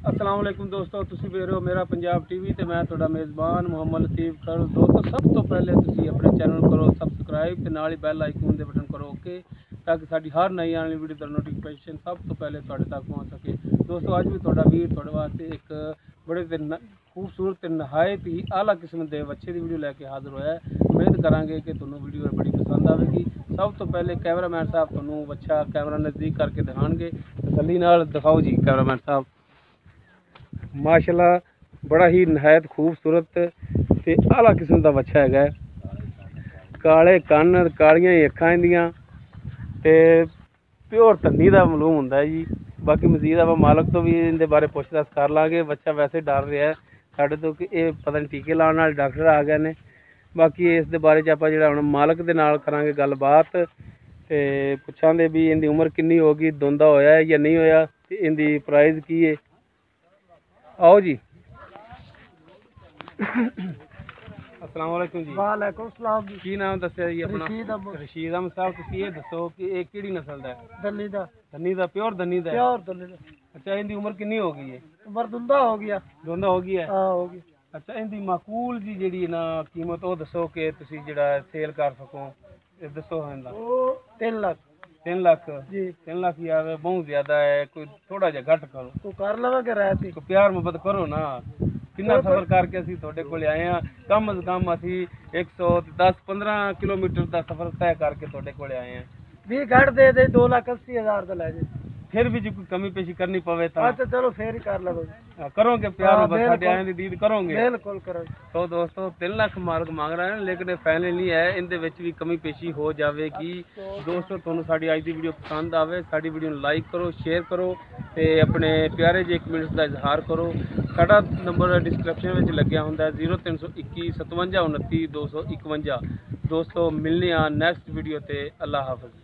अस्सलाम वालेकुम दोस्तों, तुसी वेख रहे हो मेरा पंजाब टीवी ते मैं तुहाडा मेज़बान मुहम्मद लतीफ़ कर। दोस्तों सब तो पहले तुसी अपने चैनल करो सबसक्राइब ते नाल ही बैल आइकन दे बटन करो ओके, ताकि साडी हर नई आने वाली वीडियो दा नोटिफिकेशन सब तो पहले तुहाडे तक पहुँच सके। दोस्तों अज भी तुहाडा वीर तुहाडे वास्ते एक बड़े खूबसूरत ते नहायत ही आला किस्म के बच्चे की वीडियो लैके हाजिर होया है। उम्मीद करांगे कि तुहानू वीडियो बड़ी पसंद आएगी। सब तो पहले कैमरामैन साहब तुहानू बच्चा कैमरा नज़दीक करके दिखाएंगे, तसल्ली नाल दिखाओ जी कैमरामैन साहब। माशाल्लाह बड़ा ही नहायत खूबसूरत ते आला किस्म का बच्चा है। काले कन्न कालियां अखां इंदियां ते प्योर धन्नी का मालूम होंदा है जी। बाकी मजीद आप मालक तो भी इनके बारे पुछ दस कर लाँगे। बच्चा वैसे डर रहा है साढ़े तो कि ये पता नहीं टीके लाने वाले डॉक्टर आ गए ने। बाकी इस दे बारे च आप जो मालक के नाल करांगे गलबात ते पुछांगे भी इनकी उम्र कितनी होगी, दोंदा होया है या नहीं होया, ते इनकी प्राइस की है। आओ जी। अस्सलाम वालेकुम जी। वालेकुम सलाम जी। की नाम दस्या जी अपना? रशीद अहमद साहब। तुसीं ये दसो कि ये किहड़ी नस्ल दा है? दली दा। धन्नी दा प्योर धन्नी दा है? प्योर दली दा। अच्छा इनकी उम्र कितनी हो गई है? उम्र दुंदा हो गया। दोंदा हो गई है? हाँ हो गई। अच्छा इनकी माकूल जी जी ना कीमत वो दसो कि तुसीं जिहड़ा सेल कर सको, ये दसो इनका। 3 लाख। 3 लाख जी 3 लाख यार बहुत ज्यादा है, कोई थोड़ा जिहा घट करो। तो कर लवांगे रायती। कोई प्यार मुहब्बत करो ना। कितना सफर करके असीं तुहाडे कोल आए हैं, कम अज कम असीं 110-15 किलोमीटर का सफर तय करके तुहाडे कोल आए हैं। 20 घट दे दे 2,80,000 का ले जाए। फिर भी जो कोई कमी पेशी करनी पवे तो अच्छा चलो फिर ही कर लवांगे। करोगे प्यार हाँ, मुहब्बत साडे आए दी दीद करोगे? बिल्कुल करेंगे। तो दोस्तों 3 लाख मालक मांग रहे हैं, लेकिन ये फाइनल नहीं है, इनदे विच भी कमी पेशी हो जाएगी। दोस्तों तुहानू साडी अज दी वीडियो पसंद आवे, साडी वीडियो नूं लाइक करो, शेयर करो ते अपने प्यारे जे कमेंट्स का इजहार करो। साडा नंबर डिस्क्रिप्शन में लग्या हुंदा है 0321 57 29 251। दोस्तों मिलने आ नैक्सट वीडियो ते। अल्लाह हाफिज़।